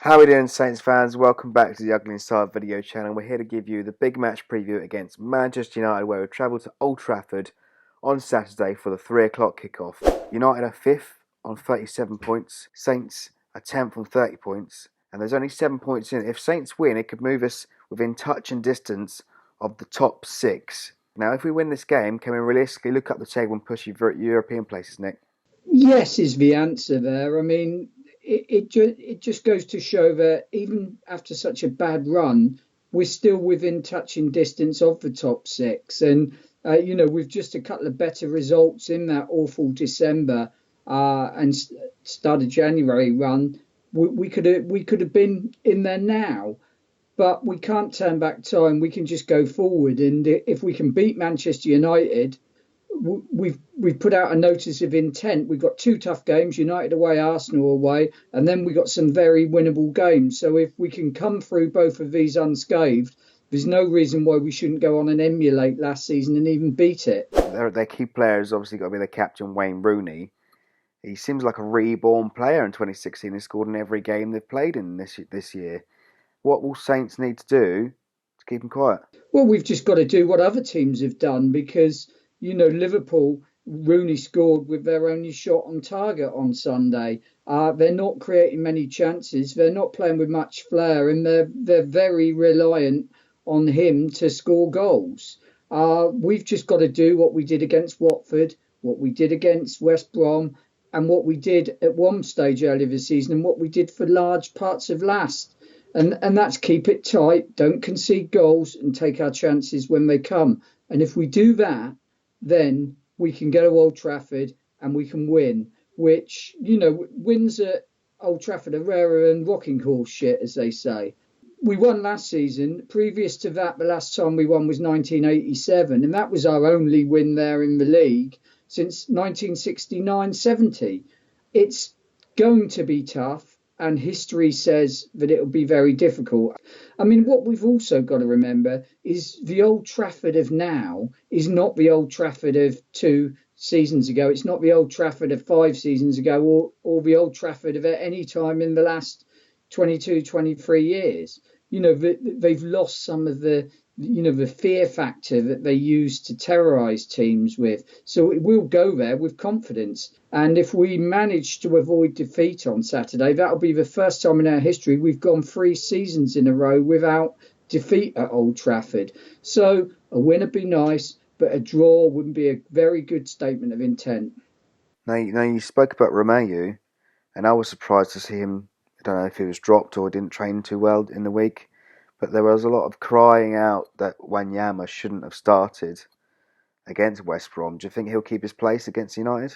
How are we doing, Saints fans? Welcome back to the Ugly Inside video channel. We're here to give you the big match preview against Manchester United, where we travel to Old Trafford on Saturday for the 3 o'clock kickoff. United are 5th on 37 points, Saints are 10th on 30 points, and there's only 7 points in it. If Saints win, it could move us within touch and distance of the top 6. Now, if we win this game, can we realistically look up the table and push European places, Nick? Yes, is the answer there. I mean, it just goes to show that even after such a bad run, we're still within touching distance of the top 6. And, with just a couple of better results in that awful December and start of January run, we could have been in there now. But we can't turn back time. We can just go forward. And if we can beat Manchester United, we've put out a notice of intent. We've got 2 tough games, United away, Arsenal away, and then we've got some very winnable games. So if we can come through both of these unscathed, there's no reason why we shouldn't go on and emulate last season and even beat it. Their key players obviously got to be the captain, Wayne Rooney. He seems like a reborn player in 2016. He scored in every game they've played in this year. What will Saints need to do to keep him quiet? Well, we've just got to do what other teams have done because, Liverpool, Rooney scored with their only shot on target on Sunday. They're not creating many chances. They're not playing with much flair, and they're very reliant on him to score goals. We've just got to do what we did against Watford, what we did against West Brom, and what we did at one stage earlier this season, and what we did for large parts of last. And that's keep it tight, don't concede goals, and take our chances when they come. And if we do that, then we can go to Old Trafford and we can win, which, wins at Old Trafford are rarer than rocking horse shit, as they say. We won last season. Previous to that, the last time we won was 1987, and that was our only win there in the league since 1969-70. It's going to be tough. And history says that it'll be very difficult. I mean, what we've also got to remember is the Old Trafford of now is not the Old Trafford of 2 seasons ago. It's not the Old Trafford of 5 seasons ago or the Old Trafford of at any time in the last 22, 23 years. They've lost some of the fear factor that they used to terrorise teams with. So we'll go there with confidence. And if we manage to avoid defeat on Saturday, that'll be the first time in our history we've gone 3 seasons in a row without defeat at Old Trafford. So a win would be nice, but a draw wouldn't be a very good statement of intent. Now you spoke about Romeu, and I was surprised to see him. I don't know if he was dropped or didn't train too well in the week. But there was a lot of crying out that Wanyama shouldn't have started against West Brom. Do you think he'll keep his place against United?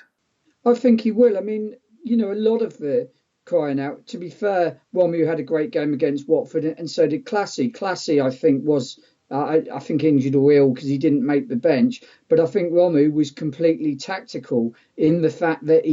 I think he will. I mean, a lot of the crying out. To be fair, Romeu had a great game against Watford, and so did Classy. Classy, I think, was I think injured or ill because he didn't make the bench. But I think Romeu was completely tactical in the fact that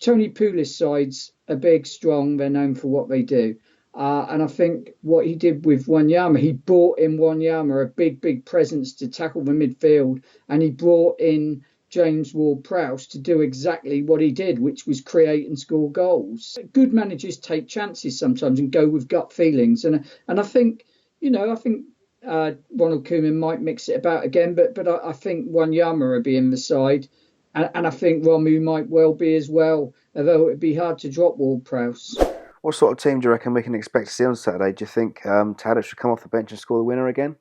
Tony Pulis sides are big, strong. They're known for what they do. And I think what he did with Wanyama, he brought in Wanyama, a big presence to tackle the midfield, and he brought in James Ward-Prowse to do exactly what he did, which was create and score goals. Good managers take chances sometimes and go with gut feelings, and I think Ronald Koeman might mix it about again, but I think Wanyama will be in the side, and I think Romeu might well be as well, although it'd be hard to drop Ward-Prowse. What sort of team do you reckon we can expect to see on Saturday? Do you think Tadic should come off the bench and score the winner again?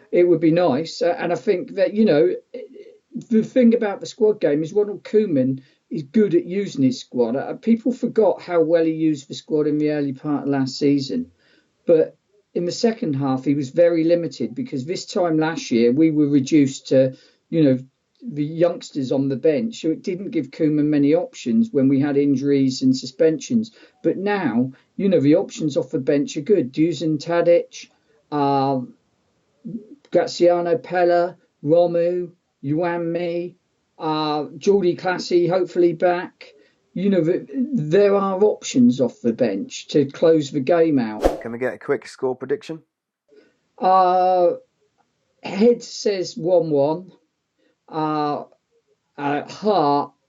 It would be nice. And I think that, the thing about the squad game is Ronald Koeman is good at using his squad. People forgot how well he used the squad in the early part of last season. But in the second half, he was very limited because this time last year, we were reduced to, the youngsters on the bench, so it didn't give Koeman many options when we had injuries and suspensions. But now, the options off the bench are good. Dusan Tadic, Graziano Pella, Romeu, Yuan Mi, Geordie Classy, hopefully back. There are options off the bench to close the game out. Can we get a quick score prediction? Head says 1-1. Heart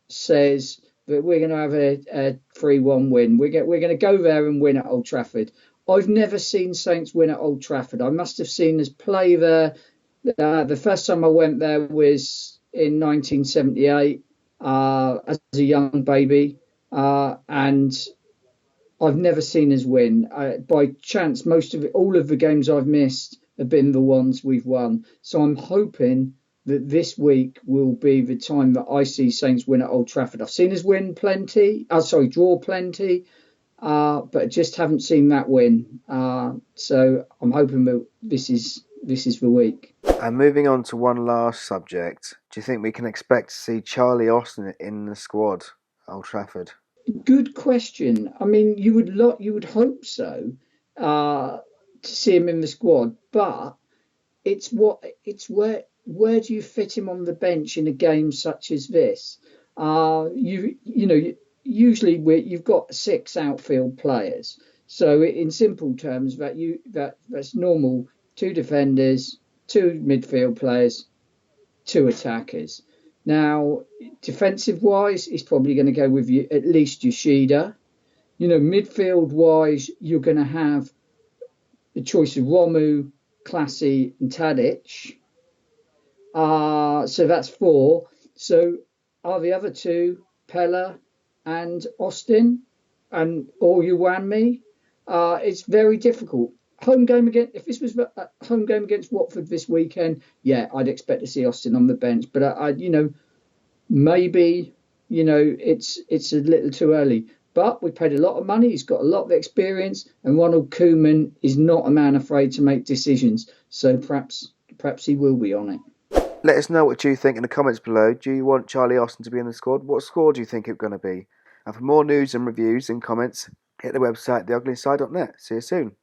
says that we're going to have a 3-1 win. We're going to go there and win at Old Trafford. I've never seen Saints win at Old Trafford. I must have seen us play there. The first time I went there was in 1978 as a young baby, and I've never seen us win. By chance, all of the games I've missed have been the ones we've won. So I'm hoping that this week will be the time that I see Saints win at Old Trafford. I've seen us win plenty. Draw plenty, but I just haven't seen that win. So I'm hoping that this is the week. And moving on to one last subject, do you think we can expect to see Charlie Austin in the squad at Old Trafford? Good question. I mean, you would hope so, to see him in the squad, but it's where do you fit him on the bench in a game such as this? Usually you've got 6 outfield players, so in simple terms that's normal: 2 defenders, 2 midfield players, 2 attackers. Now, defensive wise, he's probably going to go with you at least Yoshida. Midfield wise, you're going to have the choice of Romu, Classy, and Tadic. So that's 4. So are the other 2 Pella and Austin, or Uwanmi? It's very difficult. If this was a home game against Watford this weekend, yeah, I'd expect to see Austin on the bench. But maybe it's a little too early. But we paid a lot of money. He's got a lot of experience, and Ronald Koeman is not a man afraid to make decisions. So perhaps he will be on it. Let us know what you think in the comments below. Do you want Charlie Austin to be in the squad? What score do you think it's going to be? And for more news and reviews and comments, hit the website theuglysinside.net. See you soon.